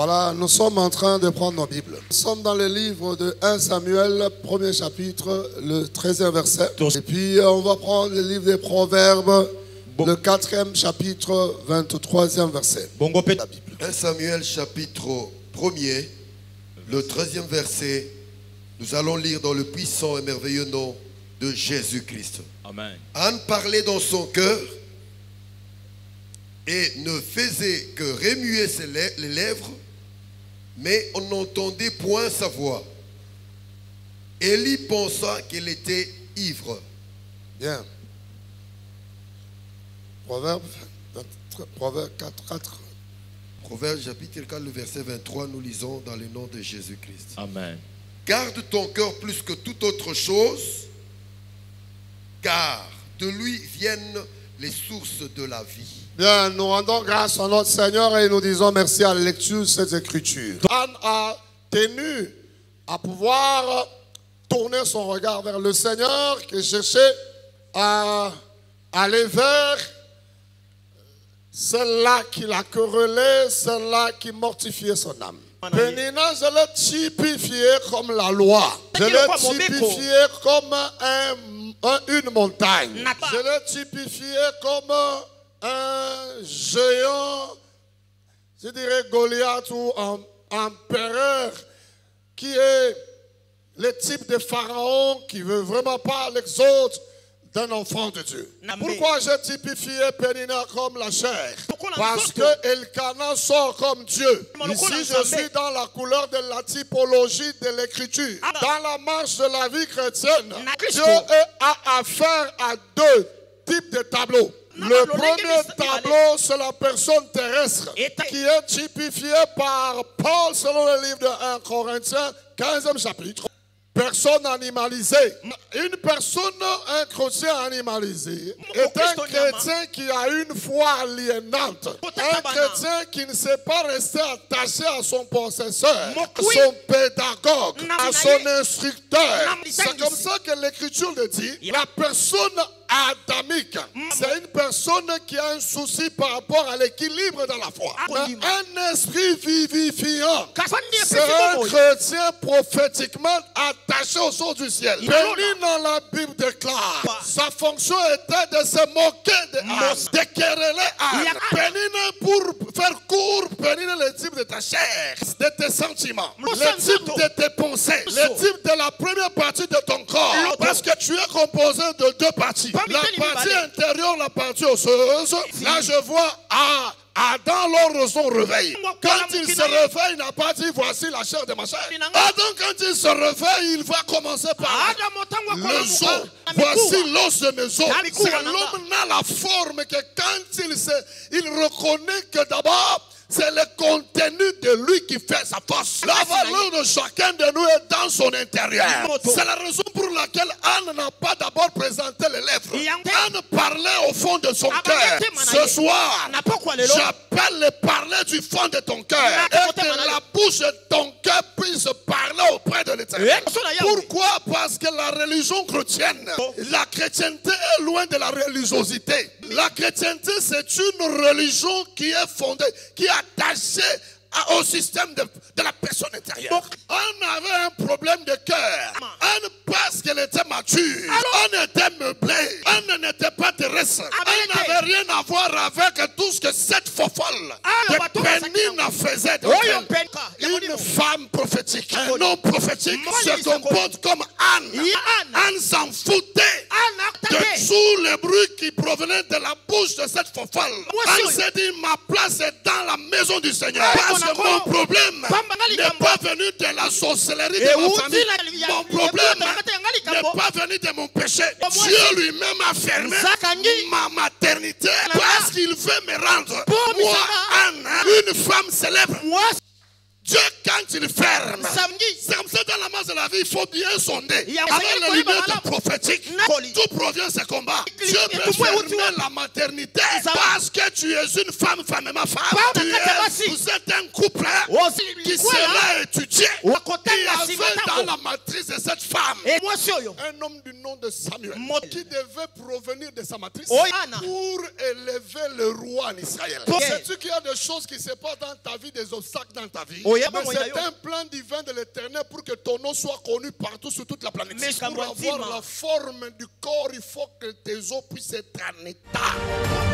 Voilà, nous sommes en train de prendre nos Bibles. Nous sommes dans le livre de 1 Samuel, premier chapitre, le 13e verset. Et puis on va prendre le livre des Proverbes, le 4e chapitre, 23e verset. La Bible. 1 Samuel chapitre 1er, le 13e verset. Nous allons lire dans le puissant et merveilleux nom de Jésus-Christ. Amen. Anne parlait dans son cœur et ne faisait que remuer les lèvres, mais on n'entendait point sa voix. Élie pensa qu'elle était ivre. Bien. Proverbe 4. Proverbe chapitre 4, le verset 23, nous lisons dans le nom de Jésus-Christ. Amen. Garde ton cœur plus que toute autre chose, car de lui viennent les sources de la vie. Bien, nous rendons grâce à notre Seigneur et nous disons merci à la lecture de cette écriture. Anne a tenu à pouvoir tourner son regard vers le Seigneur qui cherchait à aller vers celle-là qui la querellait, celle-là qui mortifiait son âme. Pénina, je l'ai typifié comme la loi. Je l'ai typifié comme une montagne. Je l'ai typifié comme un géant, je dirais Goliath ou un empereur qui est le type de pharaon qui ne veut vraiment pas l'exode d'un enfant de Dieu. Pourquoi j'ai typifié Pénina comme la chair? Parce que Elkana sort comme Dieu. Ici, je suis dans la couleur de la typologie de l'écriture. Dans la marche de la vie chrétienne, Dieu a affaire à deux types de tableaux. Le premier tableau, c'est la personne terrestre qui est typifiée par Paul selon le livre de 1 Corinthiens, 15e chapitre. Personne animalisée. Une personne, un chrétien animalisé, est un chrétien qui a une foi aliénante. Un chrétien qui ne sait pas rester attaché à son possesseur, à son pédagogue, à son instructeur. C'est comme ça que l'écriture le dit. La personne adamique, c'est une personne qui a un souci par rapport à l'équilibre dans la foi. Un esprit vivifiant, c'est un chrétien prophétiquement attaché au sceau du ciel. Béni dans la Bible déclare, sa fonction était de se moquer de Anne, de quereller Anne. Béni pour faire court, béni le type de ta chair, de tes sentiments, le type de tes pensées, le type de la première partie de ton corps. Parce que tu es composé de deux parties. La partie intérieure, la partie osseuse. Là, je vois Adam lors de son réveil. Quand il se réveille, il n'a pas dit voici la chair de ma chair. Adam, quand il se réveille, il va commencer par les os. Voici l'os de mes os. C'est l'homme n'a la forme que quand il reconnaît que d'abord, c'est le contenu de lui qui fait sa force. La valeur de chacun de nous est dans son intérieur. C'est la raison pour laquelle Anne n'a pas d'abord présenté les lèvres. Anne parlait au fond de son cœur. Ce soir, j'appelle le parler du fond de ton cœur. Et que la bouche de ton cœur puisse parler auprès de l'Éternel. Pourquoi? Parce que la religion chrétienne, la chrétienté est loin de la religiosité. La chrétienté, c'est une religion qui est fondée, qui est attachée au système de la personne intérieure. On avait un problème de cœur. On parce qu'elle était mature. On était meublé. On n'était pas terrestre. On n'avait rien à voir avec tout ce que cette fofolle de Pénina faisait. Une femme prophétique, un homme prophétique se comporte comme Anne. Anne s'en foutait de tout le bruit qui provenait de la bouche de cette fofolle. Anne s'est dit, ma place est dans la maison du Seigneur. Parce que mon problème n'est pas venu de la sorcellerie de ma famille. Mon problème n'est pas venu de mon péché. Dieu lui-même a fermé ma maternité parce qu'il veut me rendre. Moi, Anne, une femme célèbre. Dieu, quand il ferme, c'est comme ça dans la masse de la vie, il faut bien sonder. Avec les lunettes prophétiques, tout provient de ce combat. Dieu peut fermer la maternité parce que tu es une femme, vous êtes un couple qui sera étudié. Il y avait dans la matrice de cette femme un homme du nom de Samuel qui devait provenir de sa matrice pour élever élever le roi en Israël. Sais-tu qu'il y a des choses qui se passent dans ta vie, des obstacles dans ta vie? Mais c'est un plan divin de l'Éternel pour que ton nom soit connu partout sur toute la planète. Pour avoir la forme du corps, il faut que tes os puissent être en état.